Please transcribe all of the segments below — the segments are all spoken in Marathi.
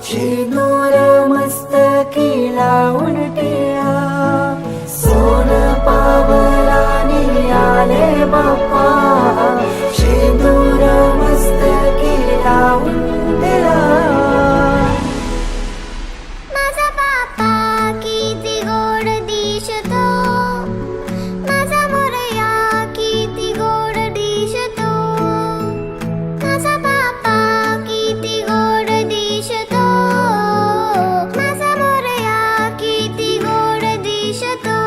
शेंदूर मस्तकी लावून टिळा, सोन पावलाने आले बाप्पा, शेंदूर मस्तकी लावून टिळा. माझा बाप्पा किती गोड दिसतो, माझा मोरया किती गोड दिसतो, माझा बाप्पा किती गोड दिसतो, माझा मोरया किती गोड दिसतो.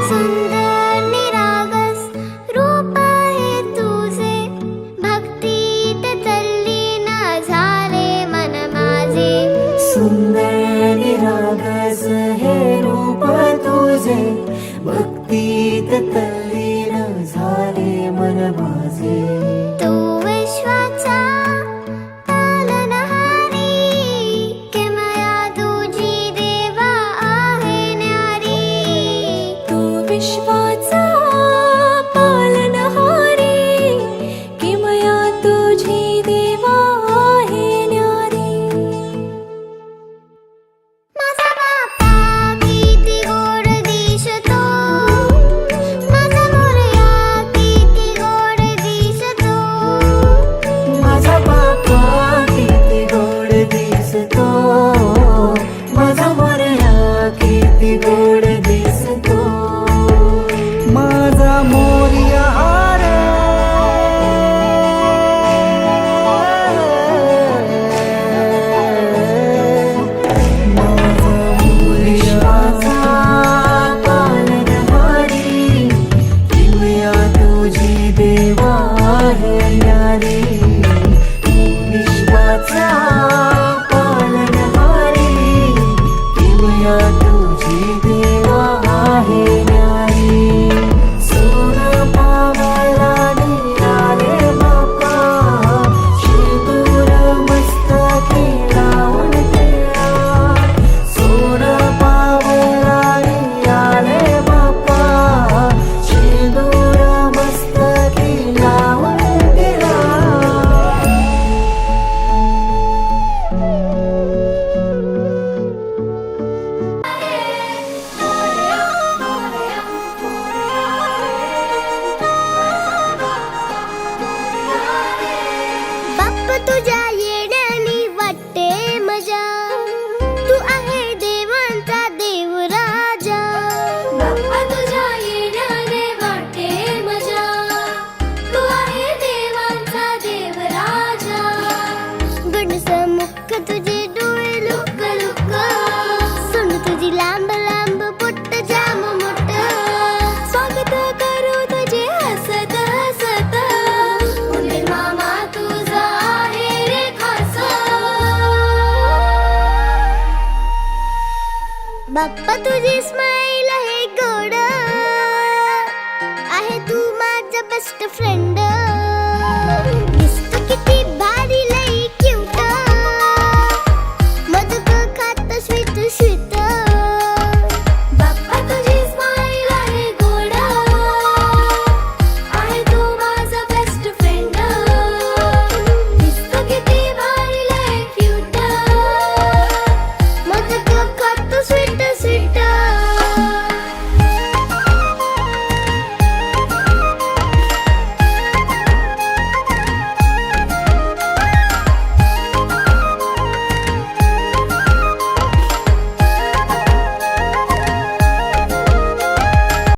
सुंदर निरागस रूप आहे तुझे, भक्तीत तल्लीन झाले मन माझे. सुंदर निरागस हे रूप तुझे, भक्तीत तल्लीन झाले मन माझे. तू विश्वाचा पालनहारी, किमया तुझी देवा आहे न्यारी. तू विश्वाचा पालनहारी, किमया तुझी देवा आहे न्यारी. माझा बाप्पा किती गोड दिसतो, माझा मोरया किती गोड दिसतो, माझा बाप्पा किती गोड दिसतो, माझा मोरया किती गोड दिसतो. माझा मोरया रे, माझा मोरयाचा पालनहारी, किमया तुझी देवा आहे न्यारी. विश्वाचा पालनहारी, किमया तुझी देवा आहे न्यारी. सोन पावलाने आले बाप्पा, शेंदूर मस्तकी लावून टिळा, सोन पावलाने आले बाप्पा, शेंदूर मस्तकी लावून टिळा. बाप्पा तुझ्या येण्यानी वाटते मजा, तू आहे देवांचा देव राजा. बाप्पा तुझ्या येण्याने वाटते मजा, तू आहे देवांचा देव राजा. गणस मुख तुझे डोळे लुक लुक, सोन तुझी लांब लांब पोट जाम मोठ. स्वागत करू तुझे हसत हसत, उंदीर मामा तुझा आहे रे खास. बाप्पा तुझी स्माईल आहे गोड, आहे तू माझा बेस्ट फ्रेंड. दिसतो किती भारी लई क्यूट, मधुक खात स्वीट स्वीट.